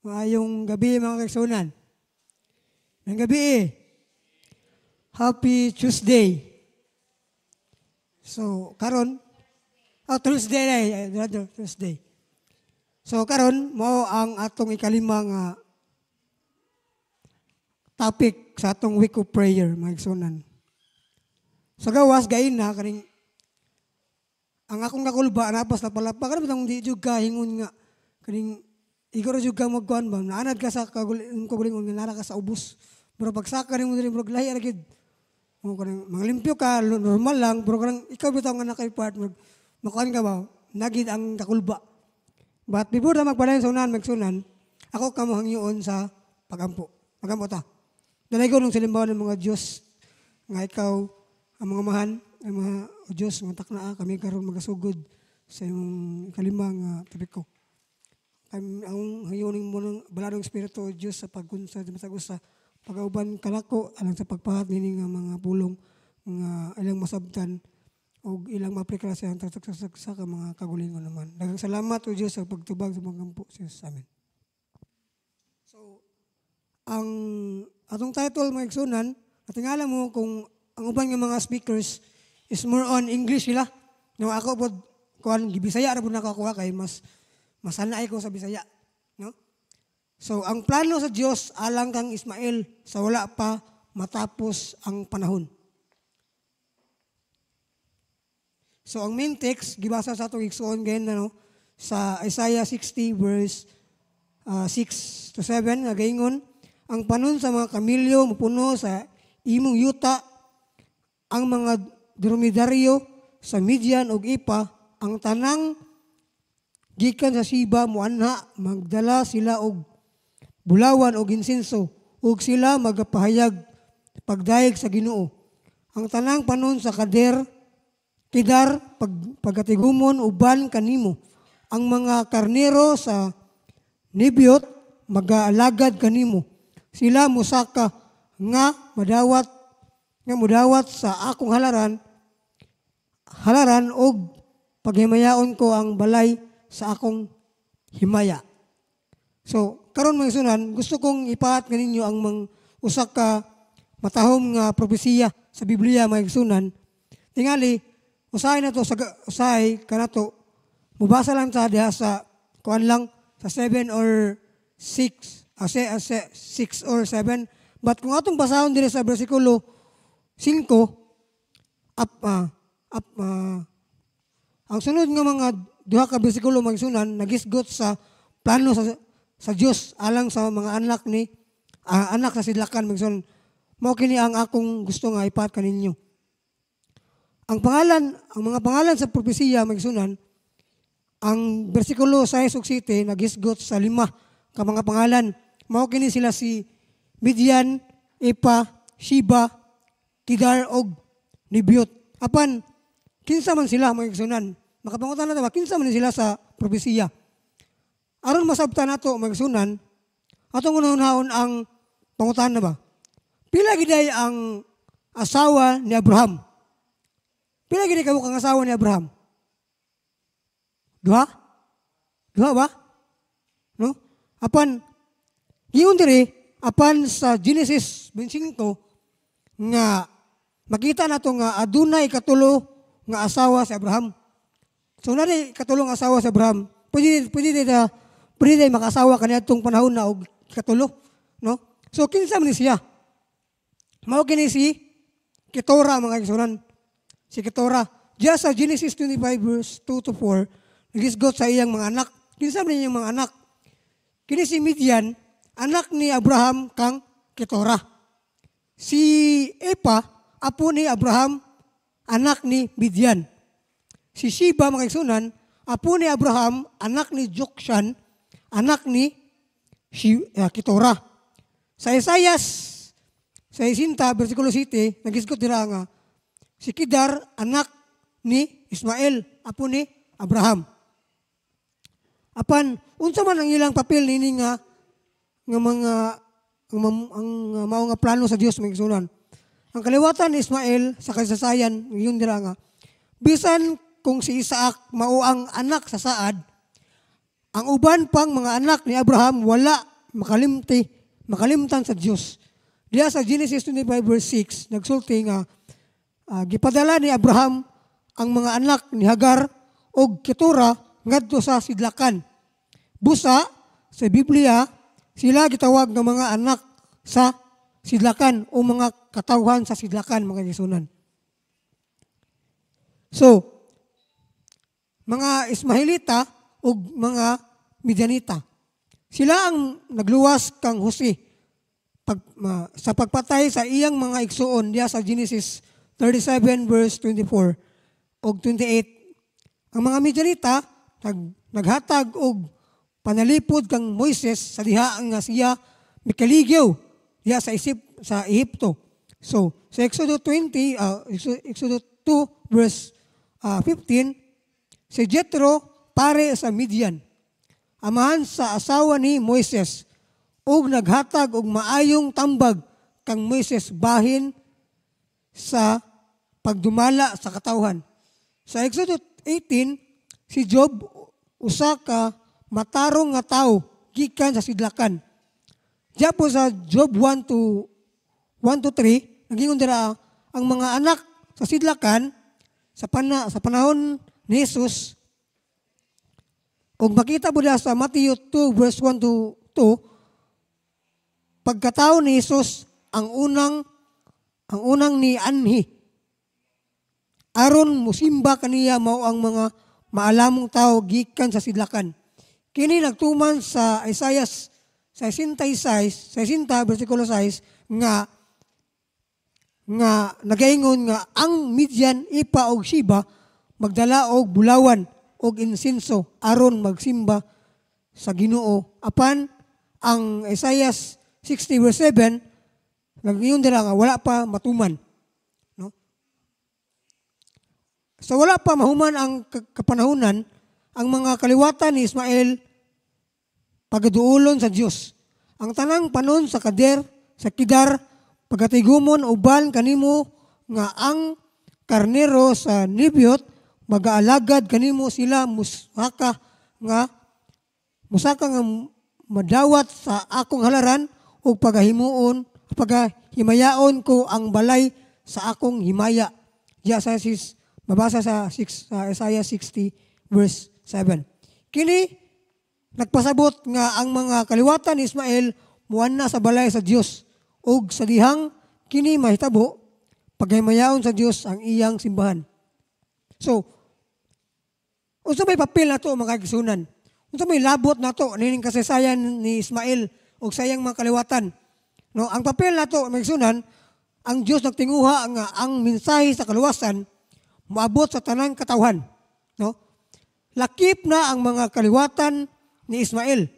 Maayong gabi mga kaigsunan. Ng gabi Happy Tuesday. So, karon, Tuesday. So, karon, mo ang atong ikalimang topic sa atong week of prayer, mga kaigsunan. Sa gawas, gain na, kaning, ang akong nakulba, napas na pala, pagkara bitang di juga, hingon nga, kaning, igoro juga magkuhan ba, naanad ka sa kagulingon, nara ka sa ubos. Pero pagsaka rin mo rin, bro, lahi aragid. Mga limpyo ka, normal lang, pero karang ikaw bitaw nga nakay-part, makuhan ka ba, nagid ang kakulba. But before na magpalayan sa unahan, magsunan, ako kamuhangyoon sa pagampo. Pagampo ta. Dalay ko nung silimbawan ng mga Diyos, nga ikaw, ang mga mahan, ang mga Diyos, mga taknaa, kami karon magasugod sa iyong kalimang tubig ko. Ang hayuning mo ng baladong Espiritu o Diyos sa pagkunsa, sa pag-auban kalako, alang sa pagpahat nini nga mga pulong, nga ilang masabtan, o ilang maprikrasya ang sa mga kagulingon naman. Daghang salamat o Diyos sa pagtubag sa mga kampo sa amin. So, ang atong title mga igsunan, natingala mo kung ang uban ng mga speakers is more on English sila. No, ako po, kuhan, Bisaya na po nakakuha kay mas masanay ko sa Bisaya. No? So, ang plano sa Diyos, alang kang Ismael, sa wala pa matapos ang panahon. So, ang main text, gibasa sa itong igsoon ngayon, no? Sa Isaiah 60 verse 6 to 7, nagaingon, ang panahon sa mga kamilyo, mapuno sa imong yuta, ang mga dromedaryo sa Midian o Ipa, ang tanang gikan sa Siba muanha, magdala sila og bulawan og insenso, ug sila magapahayag pagdayeg sa Ginoo. Ang tanang panon sa Kedar pagatigumon uban kanimo. Ang mga karnero sa Nebiot magaalagad kanimo. Sila musaka nga mudawat sa akong halaran og paghimayaon ko ang balay sa akong himaya. So, karon mga sunan, gusto kong ipahat kaninyo ang usa ka matahom nga propesiya sa Biblia mga sunan. Tingali, usahay na to usahay kanato. Mubasa lang sa diha sa kuan lang sa 7 or 6, 6 or 7. But kung atong basahon dire sa bersikulo 5 ang sunod nga mga duha ka bersikulo mga sunan nagisgot sa plano sa Dios alang sa mga anak sa sidlakan mga sunan. Mao kini ang akong gusto nga ipahat kaninyo. Ang mga pangalan sa propesiya mga sunan, ang bersikulo 6 ug 7 nagisgot sa 5 ka mga pangalan. Mao kini sila si Midian, Epa, Sheba, Kedar og Nebiot. Apan kinsa man sila mga igsunan? Makapangutan nato ba kinsa man sila sa propesiya? Aron masabtan nato mga igsunan, atong unahon ang pangutan na ba? Pila giday ang asawa ni Abraham? Pila giday kamo kang asawa ni Abraham? Duha? Duha ba? No? Apan giyon diri apan sa Genesis 25 nga makita nato nga adunay katulo nga asawa si Abraham. So nari katulong asawa si Abraham. Pwede makasawa kaniadtong panahon na og katulo, no? So kinsa man siya? Mao kini si Ketura mga igsunan. Si Ketura, diya sa Genesis 25 verse 2 to 4, nagisgot sa iyang mga anak. Kinsa man iyang mga anak? Kini si Midian, anak ni Abraham kang Ketura. Si Epa, apo ni Abraham, anak ni Midian. Si Sheba, mga igsunan, apo ni Abraham, anak ni Jokshan, anak ni Ketura. Sa Isaiah, sa Isinta, versikulo 7, nagisgot dira nga, si Kedar, anak ni Ismael, apo ni Abraham. Apan, unsa man ang ilang papel nini nga mga mao nga plano sa Dios mga igsunan. Ang kaliwatan ni Ismael sa kasaysayan, yun dira nga, bisan kung si Isaac mao ang anak sa saad, ang uban pang mga anak ni Abraham wala makalimtan sa Dios. Diya sa Genesis 25 verse 6 nagsulti nga gipadala ni Abraham ang mga anak ni Hagar og Ketura ngadto sa sidlakan. Busa sa Biblia sila gitawag nga mga anak sa sidlakan o mga katawhan sa sidlakan, mga igsunan. So, mga Ismaelita o mga Midianita, sila ang nagluwas kang Jose sa pagpatay sa iyang mga igsuon diya sa Genesis 37 verse 24 o 28. Ang mga Midianita naghatag og panalipod kang Moises sa diha nga siya mikaligyaw diya sa Ehipto. So, sa Exodus 2 verse 15, si Jethro pare sa Midian, amahan sa asawa ni Moises, ug naghatag og maayong tambag kang Moises bahin sa pagdumala sa katawhan. Sa Exodus 18, si Job usa ka matarong nga tawo gikan sa sidlakan. Diya po sa Job 1 to 3, nagingon dira ang mga anak sa sidlakan sa panahon ni Jesus. Ug makita po sa Matthew 2 verse 1 to 2, pagkatao ni Jesus ang unang ni anhi. Aron musimba kaniya mao ang mga maalamong tao gikan sa sidlakan. Kini nagtuman sa Isaiah 60 versikulo 6 nga nagaingon nga ang Midian, Ipa og Sheba magdala og bulawan og insinso aron magsimba sa Ginoo. Apan ang Isaiah 60 verse 7 nagaingon dira nga wala pa matuman. No? So wala pa mahuman ang kapanahunan, ang mga kaliwatan ni Ismael pagaduulon sa Dios. Ang tanang panon sa Kedar, pagatigumon uban kanimo nga ang karnero sa Nebiot magaalagad kanimo sila musaka nga madawat sa akong halaran ug pagahimayaon ko ang balay sa akong himaya. Diya sa mabasa sa Isaiah 60 verse 7. Kini nagpasabot nga ang mga kaliwatan ni Ismael muan na sa balay sa Dios ug sa dihang kini mahitabo paghimayaon sa Dios ang iyang simbahan. So, unsa may papel nato mga kaigsunan? Unsa may labot nato nining kasaysayan ni Ismael ug sa iyang mga kaliwatan? No, ang papel nato mga kaigsunan, ang Dios nagtinguha nga ang mensahe sa kaluwasan moabot sa tanang katawhan. No? Lakip na ang mga kaliwatan ni Ismael.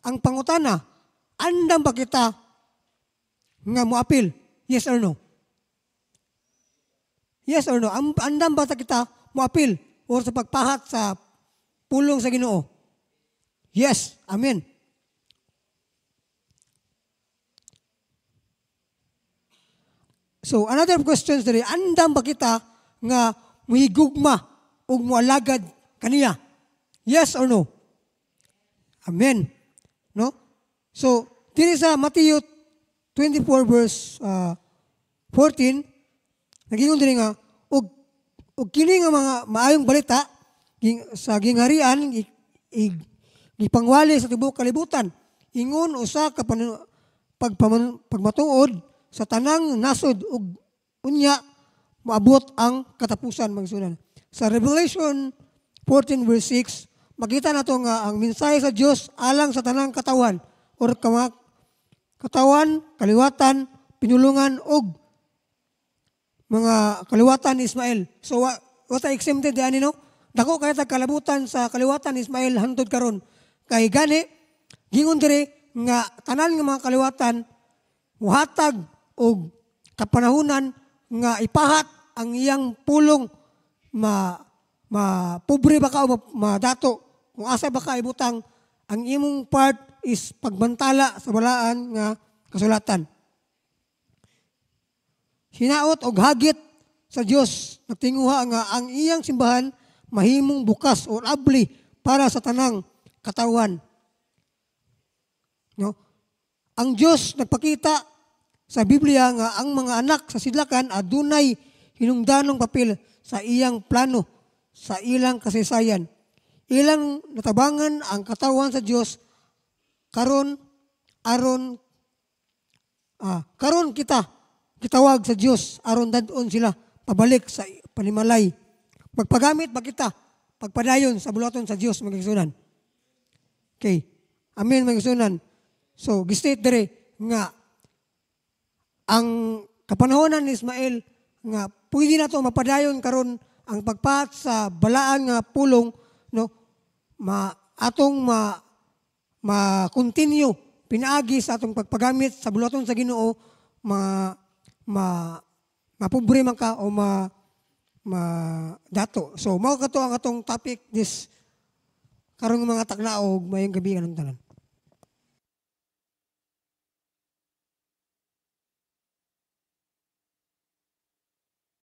Ang pangutana, andam ba kita nga moapil? Yes or no? Yes or no? Andam ba kita moapil or sa pagpahat sa pulong sa Ginoo? Yes. Amen. So, another question diri, andam ba kita nga muhigugma o mualagad kaniya? Yes or no? Amen. No? So, diri sa Matthew 24 verse 14, nagingon diri nga, og kini nga mga maayong balita sa gingharian gipangwali sa tibuok kalibutan. Ingon usa ka pagmatuod sa tanang nasod ug unya maabot ang katapusan magsunan. Sa Revelation 14 verse 6, makita nato nga ang mensahe sa Dios alang sa tanang katawan or katawan, kaliwatan, pinulungan og mga kaliwatan ni Ismael. So what I exempted ani no? Dako kay tag kalabutan sa kaliwatan ni Ismael hantod karon. Kay gani gingon diri nga tanan nga mga kaliwatan muhatag og kapanahunan nga ipahat ang iyang pulong pobre ba ka o madato. Kung asa ba ka ibutang, ang imong part is pagbantala sa balaan nga kasulatan. Hinaot og hagit sa Dios nagtinguha nga ang iyang simbahan mahimong bukas o abli para sa tanang katawan. No? ang Dios nagpakita sa Biblia nga ang mga anak sa sidlakan adunay hinungdanong papel sa iyang plano, sa ilang kasaysayan. Ilang natabangan ang katawan sa Dios karon kita gitawag sa Dios aron dadon sila pabalik sa panimalay. Magpagamit ba kita pagpadayon sa bulaton sa Dios mga igsunan. Okay. Amen mga igsunan. So, gistate dire nga ang kapanahonan ni Ismael nga pwede na to mapadayon karon ang pagpaat sa balaan nga pulong no ma-continue pinaagi sa atong pagpagamit sa bulaton sa Ginoo mapobre man ka o dato. So mao kato ang atong topic this karong mga tagnaog mayong gabi kanang tanan.